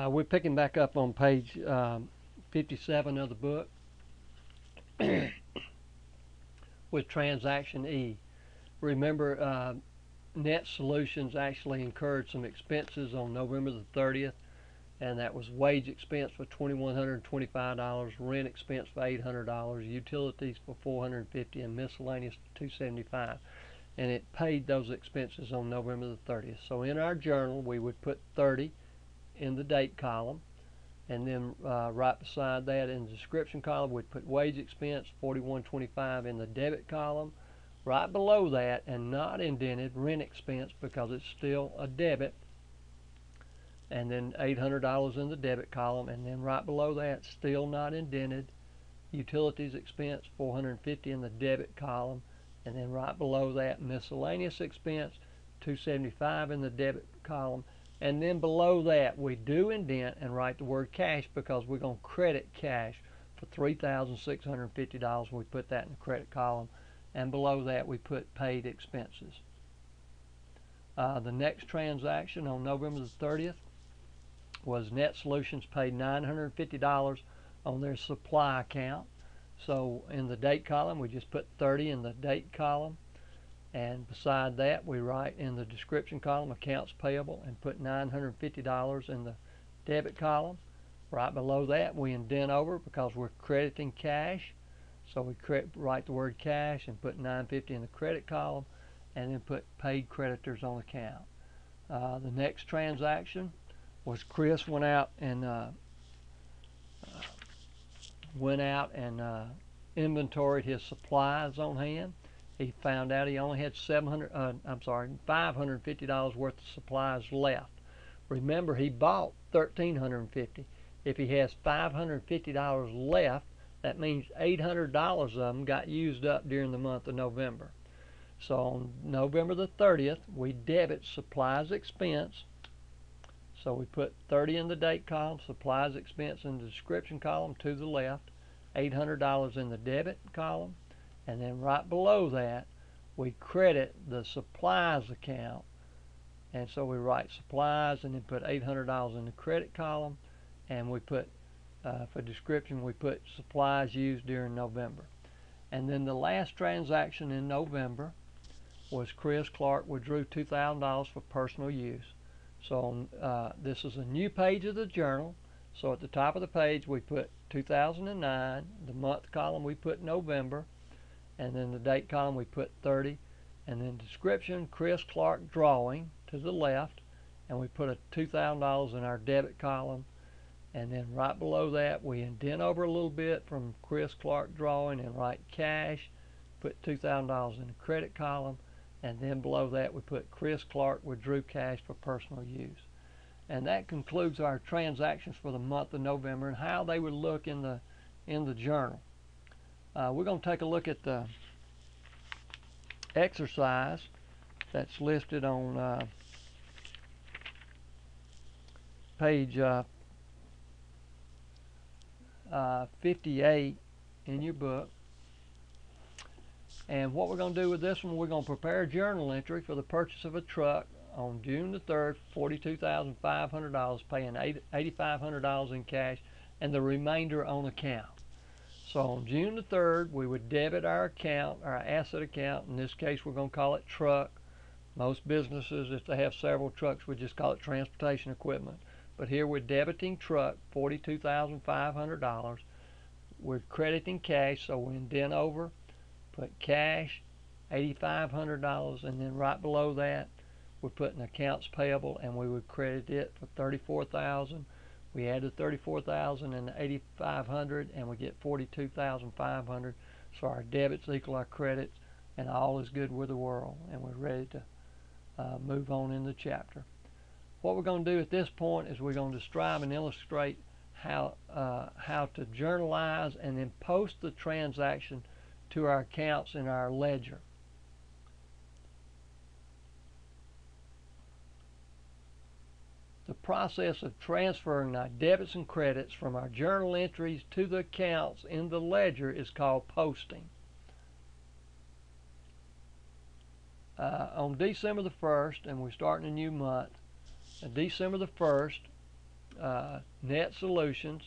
We're picking back up on page 57 of the book with transaction E. Remember, Net Solutions actually incurred some expenses on November the 30th, and that was wage expense for $2,125, rent expense for $800, utilities for $450, and miscellaneous for $275. And it paid those expenses on November the 30th. So in our journal, we would put 30 in the date column, and then right beside that in the description column we'd put wage expense $41.25 in the debit column. Right below that, and not indented, rent expense, because it's still a debit, and then $800 in the debit column. And then right below that, still not indented, utilities expense $450 in the debit column. And then right below that, miscellaneous expense $275 in the debit column. And then below that, we do indent and write the word cash, because we're going to credit cash for $3,650. We put that in the credit column. And below that, we put paid expenses. The next transaction on November the 30th was Net Solutions paid $950 on their supply account. So in the date column, we just put 30 in the date column. And beside that, we write in the description column accounts payable and put $950 in the debit column. Right below that, we indent over because we're crediting cash. So we write the word cash and put $950 in the credit column, and then put paid creditors on account. The next transaction was Chris went out and inventoried his supplies on hand. He found out he only had $550 worth of supplies left. Remember, he bought $1,350. If he has $550 left, that means $800 of them got used up during the month of November. So on November the 30th, we debit supplies expense. So we put 30 in the date column, supplies expense in the description column to the left, $800 in the debit column. And then right below that, we credit the supplies account. And so we write supplies and then put $800 in the credit column. And we put, for description, we put supplies used during November. And then the last transaction in November was Chris Clark withdrew $2,000 for personal use. So this is a new page of the journal. So at the top of the page, we put 2009. The month column, we put November. And then the date column, we put 30. And then description, Chris Clark drawing to the left. And we put a $2,000 in our debit column. And then right below that, we indent over a little bit from Chris Clark drawing and write cash. Put $2,000 in the credit column. And then below that, we put Chris Clark withdrew cash for personal use. And that concludes our transactions for the month of November and how they would look in the journal. We're going to take a look at the exercise that's listed on page 58 in your book. And what we're going to do with this one, we're going to prepare a journal entry for the purchase of a truck on June the 3rd, $42,500, paying $8,500 in cash and the remainder on account. So on June the 3rd, we would debit our account, our asset account. In this case, we're going to call it truck. Most businesses, if they have several trucks, would just call it transportation equipment. But here we're debiting truck, $42,500. We're crediting cash, so we indent over, put cash, $8,500, and then right below that, we're putting accounts payable, and we would credit it for $34,000. We add the $34,000 and the $8,500, and we get $42,500. So our debits equal our credits, and all is good with the world. And we're ready to move on in the chapter. What we're going to do at this point is we're going to describe and illustrate how to journalize and then post the transaction to our accounts in our ledger. The process of transferring our debits and credits from our journal entries to the accounts in the ledger is called posting. On December the 1st, and we're starting a new month, December the 1st, Net Solutions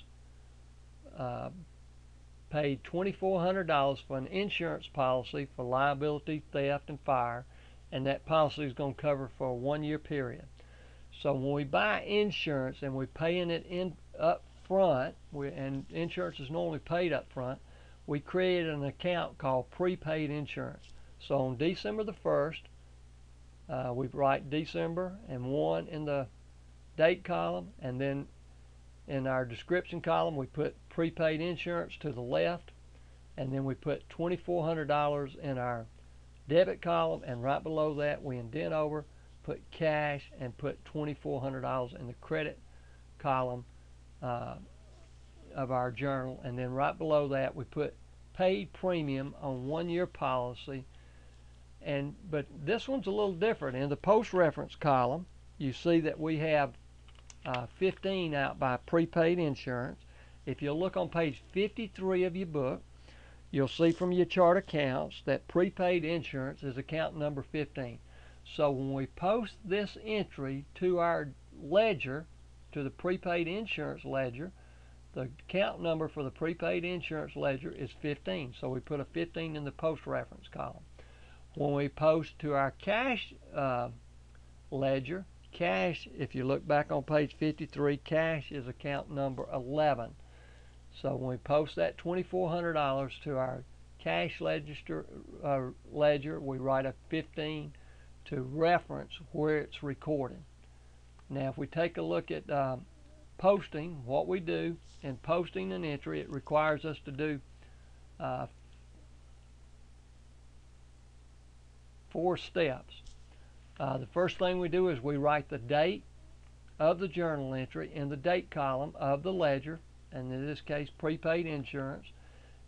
paid $2,400 for an insurance policy for liability, theft, and fire, and that policy is going to cover for a 1-year period. So when we buy insurance and we're paying it in up front, and insurance is normally paid up front, we create an account called prepaid insurance. So on December the 1st, we write December and 1 in the date column, and then in our description column we put prepaid insurance to the left, and then we put $2,400 in our debit column, and right below that we indent over, put cash, and put $2,400 in the credit column of our journal, and then right below that we put paid premium on 1-year policy. But this one's a little different. In the post reference column you see that we have 15 out by prepaid insurance. If you look on page 53 of your book, you'll see from your chart accounts that prepaid insurance is account number 15. So when we post this entry to our ledger, to the prepaid insurance ledger, the account number for the prepaid insurance ledger is 15. So we put a 15 in the post reference column. When we post to our cash ledger, cash, if you look back on page 53, cash is account number 11. So when we post that $2,400 to our cash ledger, we write a 15 to reference where it's recorded. Now if we take a look at posting, what we do in posting an entry, it requires us to do 4 steps. The first thing we do is we write the date of the journal entry in the date column of the ledger, and in this case prepaid insurance,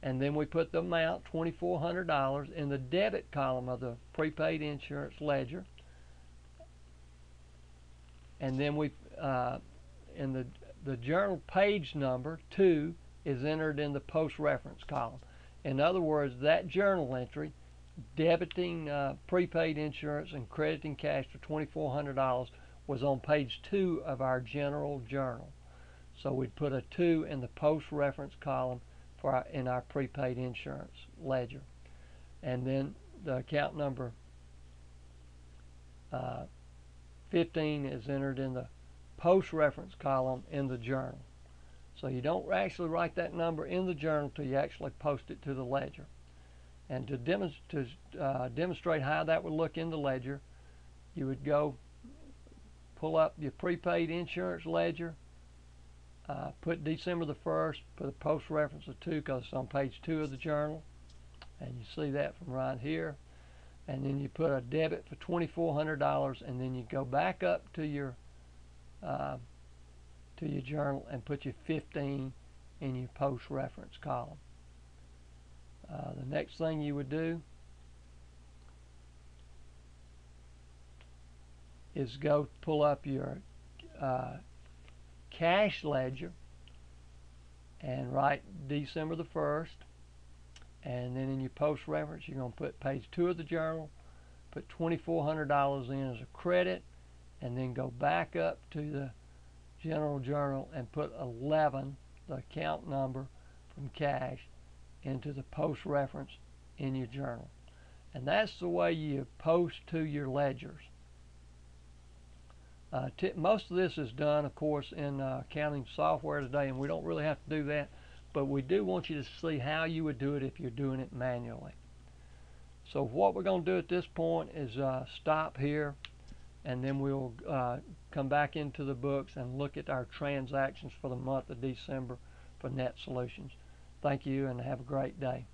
and then we put the amount $2,400 in the debit column of the prepaid insurance ledger, and then we in the journal page number 2 is entered in the post reference column. In other words, that journal entry debiting prepaid insurance and crediting cash for $2,400 was on page 2 of our general journal. So we'd put a 2 in the post reference column for in our prepaid insurance ledger, and then the account number 15 is entered in the post reference column in the journal. So you don't actually write that number in the journal till you actually post it to the ledger. And to demonstrate how that would look in the ledger, you would go pull up your prepaid insurance ledger, put December the 1st, put a post reference of 2 because it's on page 2 of the journal, and you see that from right here. And then you put a debit for $2,400, and then you go back up to your journal and put your 15 in your post reference column. The next thing you would do is go pull up your cash ledger and write December the 1st, and then in your post reference you're going to put page 2 of the journal, put $2,400 in as a credit, and then go back up to the general journal and put 11, the account number from cash, into the post reference in your journal. And that's the way you post to your ledgers. Most of this is done, of course, in accounting software today, and we don't really have to do that, but we do want you to see how you would do it if you're doing it manually. So what we're going to do at this point is stop here, and then we'll come back into the books and look at our transactions for the month of December for Net Solutions. Thank you, and have a great day.